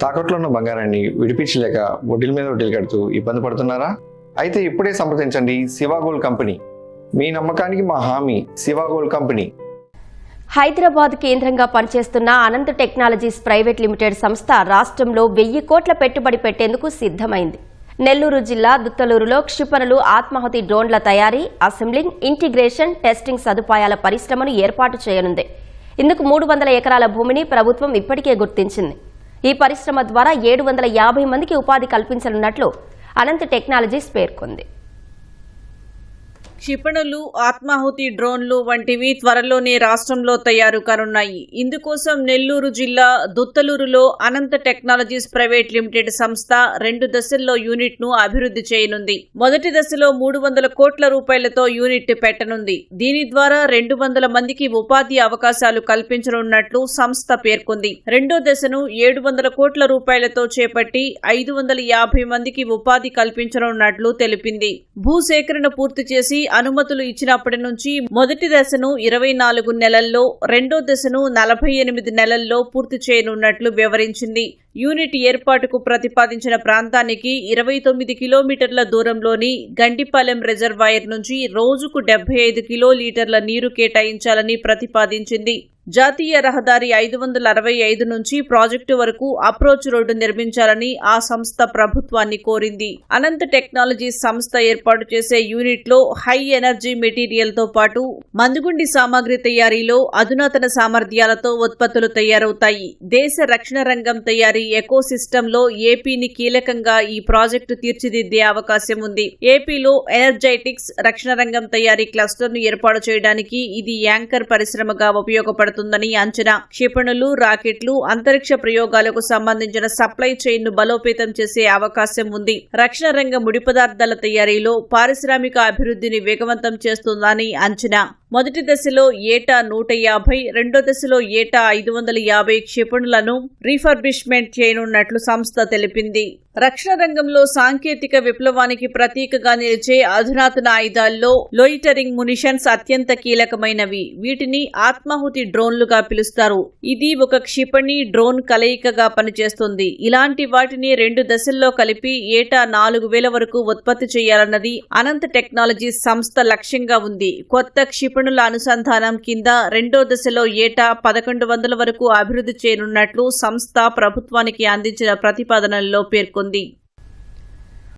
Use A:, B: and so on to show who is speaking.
A: తాకట్లో ఉన్న బంగారాన్ని విడిపించలేక వడ్డీల మీద వడ్డీలు కడుతూ ఇబ్బంది పడుతున్నారా? అయితే ఇప్పుడే సంప్రదించండి శివ గోల్డ్ కంపెనీ. మీ నమ్మకానికి మా హామీ శివ గోల్డ్ కంపెనీ.
B: హైదరాబాద్ కేంద్రంగా పనిచేస్తున్న అనంత్ టెక్నాలజీస్ ప్రైవేట్ లిమిటెడ్ సంస్థ రాష్ట్రంలో 1000 కోట్ల పెట్టుబడి పెట్టేందుకు సిద్ధమైంది. నెల్లూరు జిల్లా దుత్తలూరులో క్షిపణులు, ఆత్మాహుతి డ్రోన్ల తయారీ, అసెంబ్లింగ్, ఇంటిగ్రేషన్, టెస్టింగ్ సదుపాయాల పరిశ్రమను ఏర్పాటు చేయనుంది. ఇందుకు 300 ఎకరాల భూమిని ప్రభుత్వం ఇప్పటికే గుర్తించింది. ఈ పరిశ్రమ ద్వారా 750 మందికి ఉపాధి కల్పించనున్నట్లు అనంత్ టెక్నాలజీస్ పేర్కొంది.
C: క్షిపణులు, ఆత్మాహుతి డ్రోన్లు వంటివి త్వరలోనే రాష్ట్రంలో తయారు కానున్నాయి. ఇందుకోసం నెల్లూరు జిల్లా దుత్తలూరులో అనంత్ టెక్నాలజీస్ ప్రైవేట్ లిమిటెడ్ సంస్థ 2 దశల్లో యూనిట్ ను అభివృద్ధి చేయనుంది. మొదటి దశలో 300 కోట్ల రూపాయలతో యూనిట్ పెట్టనుంది. దీని ద్వారా 200 మందికి ఉపాధి అవకాశాలు కల్పించనున్నట్లు సంస్థ పేర్కొంది. రెండో దశను 700 కోట్ల రూపాయలతో చేపట్టి 550 మందికి ఉపాధి కల్పించనున్నట్లు తెలిపింది. భూసేకరణ పూర్తి చేసి అనుమతులు ఇచ్చినప్పటి నుంచి మొదటి దశను 24 నెలల్లో, రెండో దశను 48 నెలల్లో పూర్తి చేయనున్నట్లు వివరించింది. యూనిట్ ఏర్పాటుకు ప్రతిపాదించిన ప్రాంతానికి 29 కిలోమీటర్ల దూరంలోని గండిపాలెం రిజర్వాయర్ నుంచి రోజుకు 75 కిలోలీటర్ల నీరు కేటాయించాలని ప్రతిపాదించింది. జాతీయ రహదారి 565 నుంచి ప్రాజెక్టు వరకు అప్రోచ్ రోడ్డు నిర్మించాలని ఆ సంస్థ ప్రభుత్వాన్ని కోరింది. అనంత్ టెక్నాలజీస్ సంస్థ ఏర్పాటు చేసే యూనిట్ లో హై ఎనర్జీ మెటీరియల్ తో పాటు మందుగుండి సామాగ్రి తయారీలో అధునాతన సామర్థ్యాలతో ఉత్పత్తులు తయారవుతాయి. దేశ రక్షణ రంగం తయారీ ఎకోసిస్టమ్ లో ఏపీని కీలకంగా ఈ ప్రాజెక్టు తీర్చిదిద్దే అవకాశం ఉంది. ఏపీలో ఎనర్జైటిక్స్, రక్షణ రంగం తయారీ క్లస్టర్ ను ఏర్పాటు చేయడానికి ఇది యాంకర్ పరిశ్రమగా ఉపయోగపడుతుంది అంచనా. క్షిపణులు, రాకెట్లు, అంతరిక్ష ప్రయోగాలకు సంబంధించిన సప్లై చైన్ ను బలోపేతం చేసే అవకాశం ఉంది. రక్షణ రంగ ముడి పదార్థాల తయారీలో పారిశ్రామిక అభివృద్ధిని వేగవంతం చేస్తుందని అంచనా. మొదటి దశలో ఏటా 150, రెండో దశలో ఏటా 550 క్షిపణులను రీఫర్బిష్మెంట్ చేయనున్నట్లు సంస్థ తెలిపింది. రక్షణ రంగంలో సాంకేతిక విప్లవానికి ప్రతీకగా నిలిచే అధునాతన ఆయుధాల్లో లోయిటరింగ్ మునిషన్స్ అత్యంత కీలకమైనవి. వీటిని ఆత్మాహుతి డ్రోన్లుగా పిలుస్తారు. ఇది ఒక క్షిపణి, డ్రోన్ కలయికగా పనిచేస్తుంది. ఇలాంటి వాటిని 2 దశల్లో కలిపి ఏటా 4000 వరకు ఉత్పత్తి చేయాలన్నది అనంత్ టెక్నాలజీస్ సంస్థ లక్ష్యంగా ఉంది. కొత్త క్షిపణుల అనుసంధానం కింద రెండో దశలో ఏటా 1100 వరకు అభివృద్ధి చేయనున్నట్లు సంస్థ ప్రభుత్వానికి అందించిన ప్రతిపాదనల్లో పేర్కొంది.